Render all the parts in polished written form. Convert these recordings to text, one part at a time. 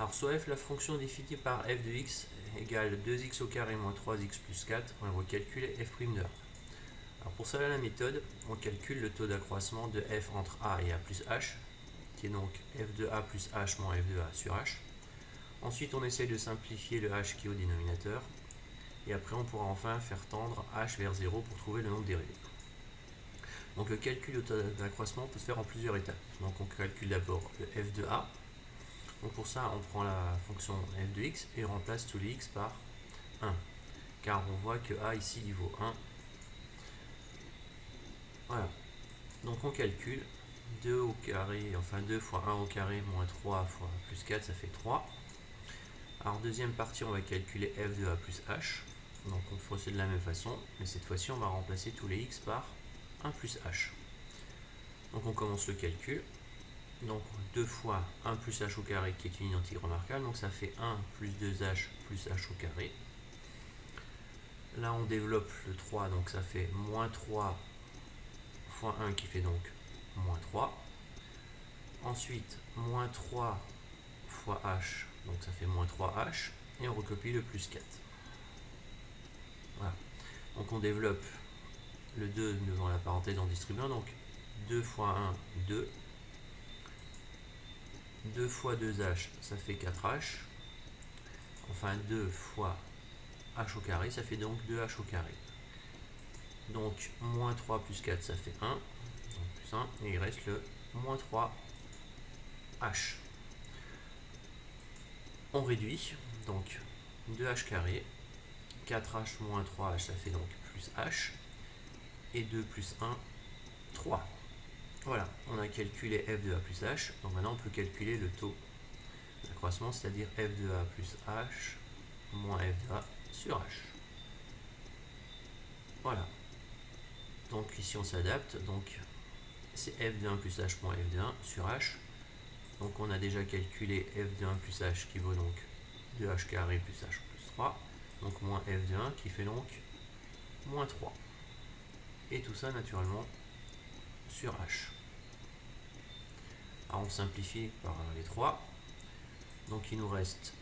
Alors soit f, la fonction définie par f de x égale 2x au carré moins 3x plus 4, on va calculer f' de a. Alors pour cela, la méthode, on calcule le taux d'accroissement de f entre a et a plus h, qui est donc f de a plus h moins f de a sur h. Ensuite, on essaye de simplifier le h qui est au dénominateur, et après on pourra enfin faire tendre h vers 0 pour trouver le nombre dérivé. Donc le calcul du taux d'accroissement peut se faire en plusieurs étapes. Donc on calcule d'abord le f de a. Donc pour ça, on prend la fonction f de x et on remplace tous les x par 1. Car on voit que a ici il vaut 1. Voilà. Donc on calcule 2 au carré, enfin 2 fois 1 au carré moins 3 fois plus 4, ça fait 3. Alors deuxième partie, on va calculer f de a plus h. Donc on procède de la même façon, mais cette fois-ci on va remplacer tous les x par 1 plus h. Donc on commence le calcul. Donc 2 fois 1 plus h au carré qui est une identité remarquable, donc ça fait 1 plus 2h plus h au carré. Là on développe le 3, donc ça fait moins 3 fois 1 qui fait donc moins 3. Ensuite moins 3 fois h, donc ça fait moins 3h, et on recopie le plus 4. Voilà. Donc on développe le 2 devant la parenthèse en distribuant, donc 2 fois 1, 2. 2 fois 2h, ça fait 4h. Enfin 2 fois h au carré, ça fait donc 2h au carré. Donc moins 3 plus 4, ça fait 1. Donc plus 1, et il reste le moins 3h. On réduit, donc 2h carré, 4h moins 3h, ça fait donc plus h. Et 2 plus 1, 3. Voilà, on a calculé f de a plus h. Donc maintenant on peut calculer le taux d'accroissement, c'est-à-dire f de a plus h moins f de a sur h. Voilà. Donc ici on s'adapte. Donc c'est f de 1 plus h moins f de 1 sur h. Donc on a déjà calculé f de 1 plus h qui vaut donc 2h carré plus h plus 3. Donc moins f de 1 qui fait donc moins 3. Et tout ça naturellement sur h. Alors on simplifie par les 3. Donc il nous reste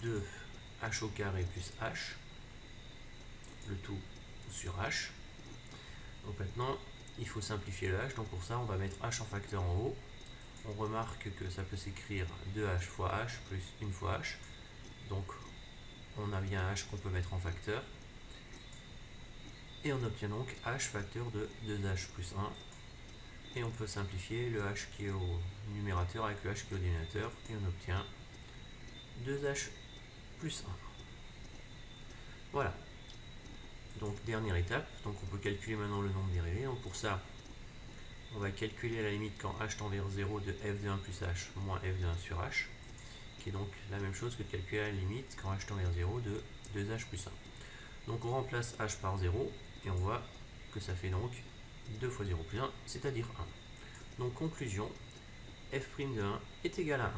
2h au carré plus h, le tout sur h. Donc maintenant il faut simplifier le h, donc pour ça on va mettre h en facteur en haut. On remarque que ça peut s'écrire 2h fois h plus 1 fois h. Donc on a bien h qu'on peut mettre en facteur. Et on obtient donc h facteur de 2h plus 1. Et on peut simplifier le h qui est au numérateur avec le h qui est au dénominateur. Et on obtient 2h plus 1. Voilà. Donc dernière étape. Donc on peut calculer maintenant le nombre dérivé. Donc pour ça, on va calculer à la limite quand h tend vers 0 de f de 1 plus h moins f de 1 sur h. Qui est donc la même chose que de calculer à la limite quand h tend vers 0 de 2h plus 1. Donc on remplace h par 0 et on voit que ça fait donc 2 fois 0 plus 1, c'est-à-dire 1. Donc conclusion, f' de 1 est égal à 1.